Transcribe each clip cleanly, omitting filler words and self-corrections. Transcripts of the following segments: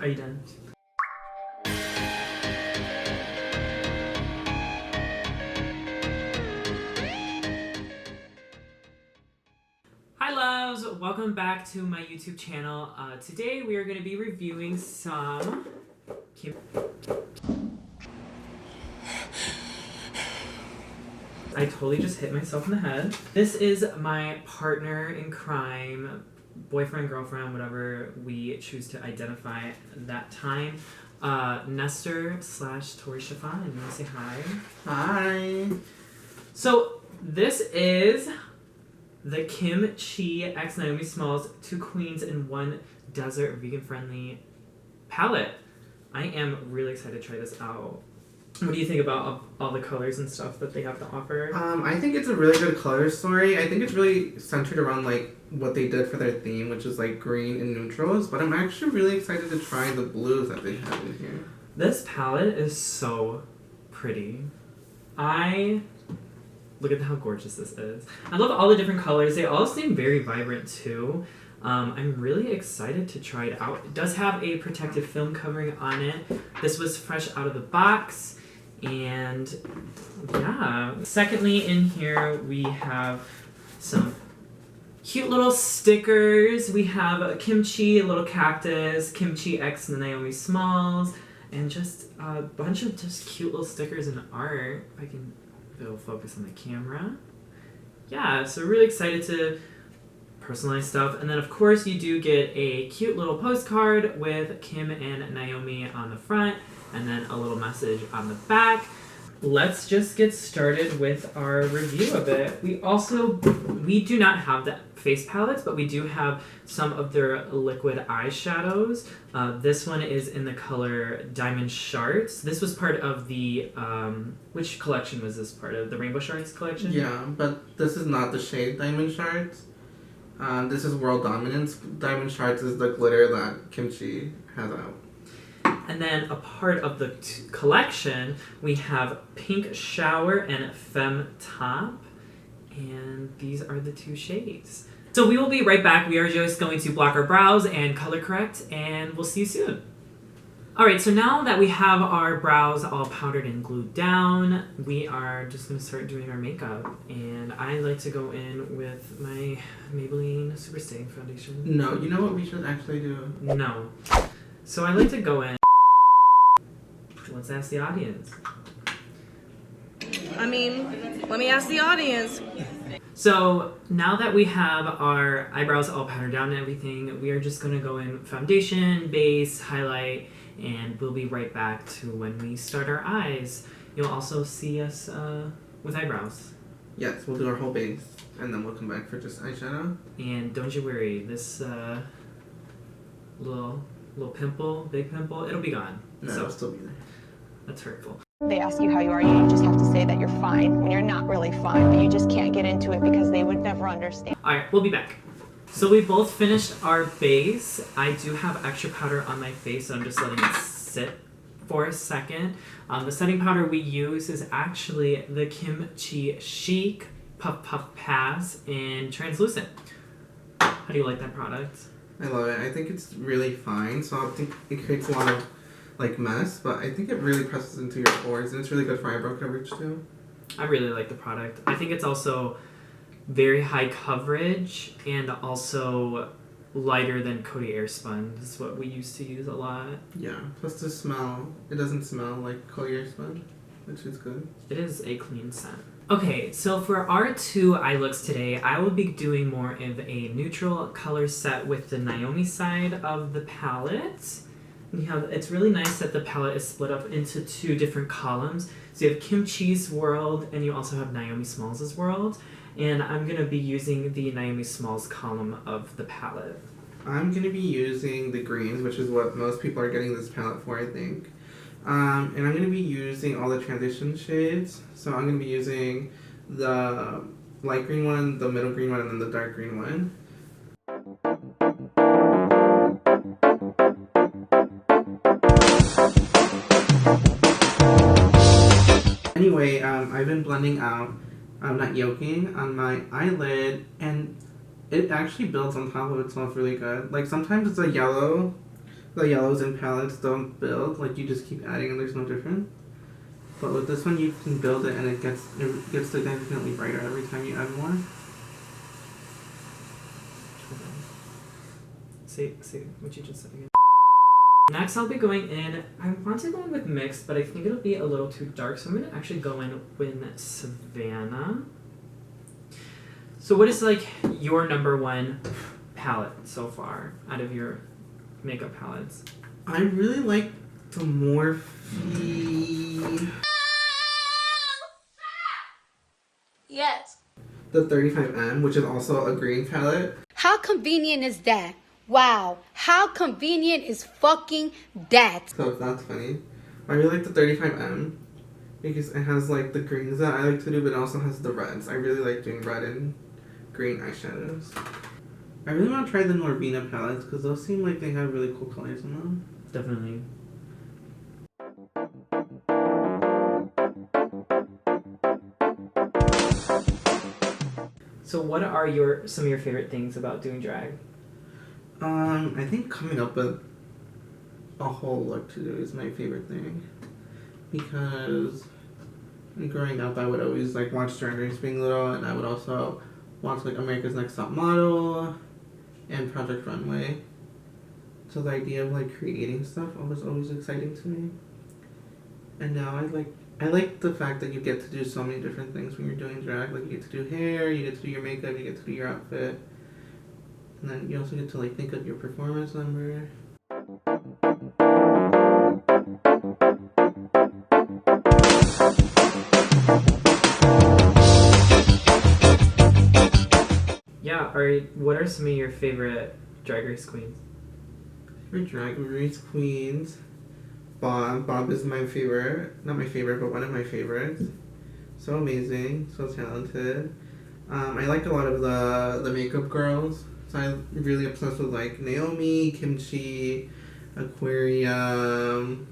Are you done? Hi loves! Welcome back to my YouTube channel. Today we are going to be reviewing some I totally just hit myself in the head. This is my partner in crime, boyfriend, girlfriend, whatever we choose to identify that time. Nestor / Tory Chiffon. You want to say hi? Hi. So this is the Chic x Naomi Smalls 2 Queens in 1 Desert Vegan Friendly palette. I am really excited to try this out. What do you think about all the colors and stuff that they have to offer? I think it's a really good color story. I think it's really centered around like what they did for their theme, which is like green and neutrals. But I'm actually really excited to try the blues that they have in here. This palette is so pretty. Look at how gorgeous this is. I love all the different colors. They all seem very vibrant too. I'm really excited to try it out. It does have a protective film covering on it. This was fresh out of the box. And yeah. Secondly, in here we have some cute little stickers. We have a kimchi, a little cactus, Chic x Naomi Smalls, and just a bunch of just cute little stickers and art. If I can, it'll focus on the camera. Yeah, so really excited to personalized stuff. And then of course you do get a cute little postcard with Kim and Naomi on the front and then a little message on the back. Let's just get started with our review of it. We do not have the face palettes, but we do have some of their liquid eyeshadows. This one is in the color Diamond Shards. This was part of the, which collection was this part of? The Rainbow Shards collection? Yeah, but this is not the shade Diamond Shards. This is World Dominance. Diamond Shards is the glitter that Kimchi has out. And then a part of the collection, we have Pink Shower and Femme Top. And these are the 2 shades. So we will be right back. We are just going to block our brows and color correct, and we'll see you soon. Alright, so now that we have our brows all powdered and glued down, we are just going to start doing our makeup. And I like to go in with my Maybelline Super Staying Foundation. No, you know what we should actually do? No. So I like to go in. Let's ask the audience. Let me ask the audience. So now that we have our eyebrows all powdered down and everything, we are just going to go in foundation, base, highlight, and we'll be right back to when we start our eyes. You'll also see us with eyebrows. Yes, we'll do our whole base, and then we'll come back for just eyeshadow. And don't you worry, this little pimple, big pimple, it'll be gone. No, so it'll still be there. That's hurtful. They ask you how you are, you just have to say that you're fine when you're not really fine, but you just can't get into it because they would never understand. Alright, we'll be back. So we both finished our base. I do have extra powder on my face, so I'm just letting it sit for a second. The setting powder we use is actually the Kimchi Chic Puff Puff Pass in Translucent. How do you like that product? I love it. I think it's really fine, so I think it creates a lot of like mess, but I think it really presses into your pores, and it's really good for eyebrow coverage too. I really like the product. I think it's also very high coverage and also lighter than Coty Airspun. This is what we used to use a lot. Yeah, plus the smell. It doesn't smell like Coty Airspun, which is good. It is a clean scent. Okay, so for our 2 eye looks today, I will be doing more of a neutral color set with the Naomi side of the palette. It's really nice that the palette is split up into 2 different columns. So you have Kimchi's world, and you also have Naomi Smalls' world. And I'm going to be using the Naomi Smalls column of the palette. I'm going to be using the greens, which is what most people are getting this palette for, I think. And I'm going to be using all the transition shades. So I'm going to be using the light green one, the middle green one, and then the dark green one. Anyway, I've been blending out, not yoking, on my eyelid, and it actually builds on top of itself really good. Like, sometimes it's a yellow the yellows in palettes don't build. Like, you just keep adding and there's no difference. But with this one, you can build it and it gets significantly brighter every time you add more. Say what you just said again. Next, I'll be going in. I want to go in with mixed, but I think it'll be a little too dark, so I'm gonna actually go in with Savannah. So, what is like your number one palette so far out of your makeup palettes? I really like the Morphe. Yes. The 35M, which is also a green palette. How convenient is that? Wow. How convenient is fucking that? So that's funny. I really like the 35M because it has like the greens that I like to do, but it also has the reds. I really like doing red and green eyeshadows. I really want to try the Norvina palettes because those seem like they have really cool colors in them. Definitely. So what are some of your favorite things about doing drag? I think coming up with a whole look to do is my favorite thing. Because growing up I would always like watch Drag Race being little, and I would also watch like America's Next Top Model and Project Runway. So the idea of like creating stuff was always exciting to me. And now I like the fact that you get to do so many different things when you're doing drag. Like, you get to do hair, you get to do your makeup, you get to do your outfit. And then you also get to like think of your performance number. Yeah, what are some of your favorite Drag Race queens? Favorite Drag Race queens? Bob is my favorite. Not my favorite, but one of my favorites. So amazing, so talented. I like a lot of the makeup girls. So I'm really obsessed with like Naomi, Kimchi, Aquarium.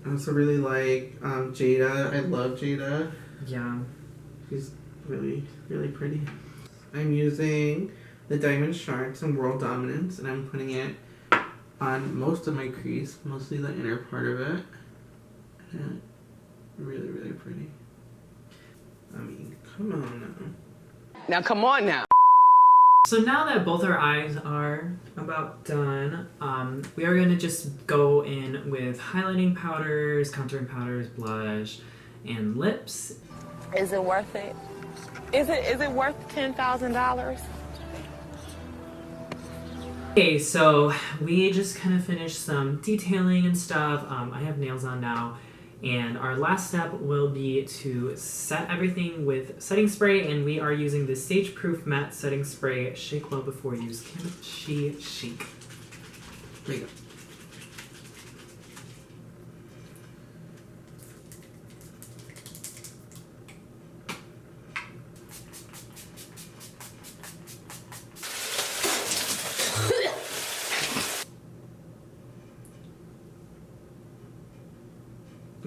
I also really like Jada. I love Jada. Yeah. She's really, really pretty. I'm using the Diamond Sharks in World Dominance, and I'm putting it on most of my crease, mostly the inner part of it. And really, really pretty. I mean, come on now. Now, come on now. So now that both our eyes are about done, we are going to just go in with highlighting powders, contouring powders, blush, and lips. Is it worth it? Is it worth $10,000? Okay, so we just kind of finished some detailing and stuff. I have nails on now. And our last step will be to set everything with setting spray, and we are using the Stage Proof Matte Setting Spray Shake Well Before Use Kimchi Chic. There you go.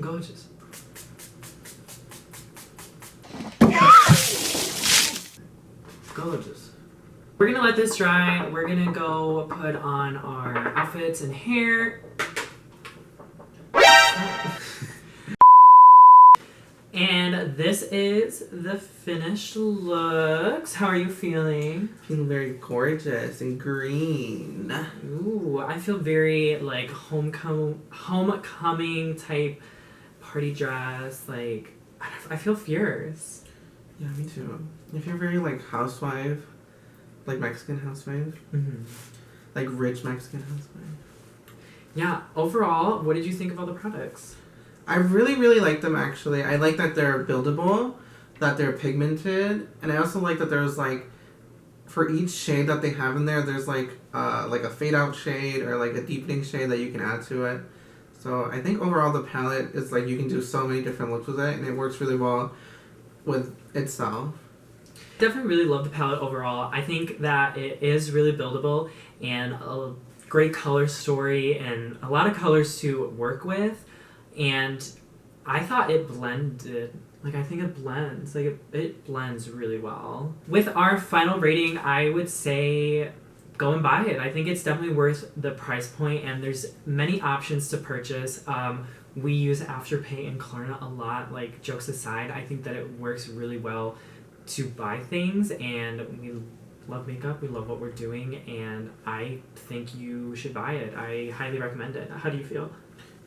Gorgeous. Gorgeous. We're gonna let this dry. We're gonna go put on our outfits and hair. And this is the finished looks. How are you feeling? Feeling very gorgeous and green. Ooh, I feel very like homecoming type party dress. Like, I feel fierce. Yeah, me too. If you're very like housewife, like Mexican housewife, like rich Mexican housewife. Yeah, overall, what did you think of all the products? I really, really like them actually. I like that they're buildable, that they're pigmented, and I also like that there's like, for each shade that they have in there, there's like a fade out shade or like a deepening shade that you can add to it. So I think overall the palette is like, you can do so many different looks with it, and it works really well with itself. Definitely really love the palette overall. I think that it is really buildable and a great color story and a lot of colors to work with. And I thought it blended. Like, I think it blends. Like, it blends really well. With our final rating, I would say go and buy it. I think it's definitely worth the price point, and there's many options to purchase. We use Afterpay and Klarna a lot. Like, jokes aside, I think that it works really well to buy things, and we love makeup, we love what we're doing, and I think you should buy it. I highly recommend it. How do you feel?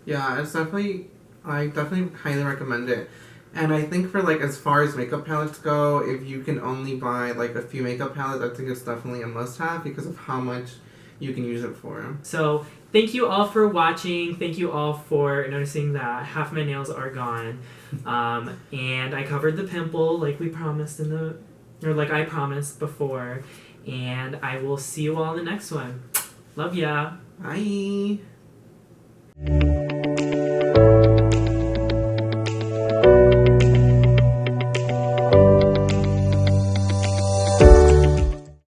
Yeah, I definitely highly recommend it. And I think for, like, as far as makeup palettes go, if you can only buy, like, a few makeup palettes, I think it's definitely a must-have because of how much you can use it for. So, thank you all for watching. Thank you all for noticing that half my nails are gone. And I covered the pimple like we promised like I promised before. And I will see you all in the next one. Love ya. Bye.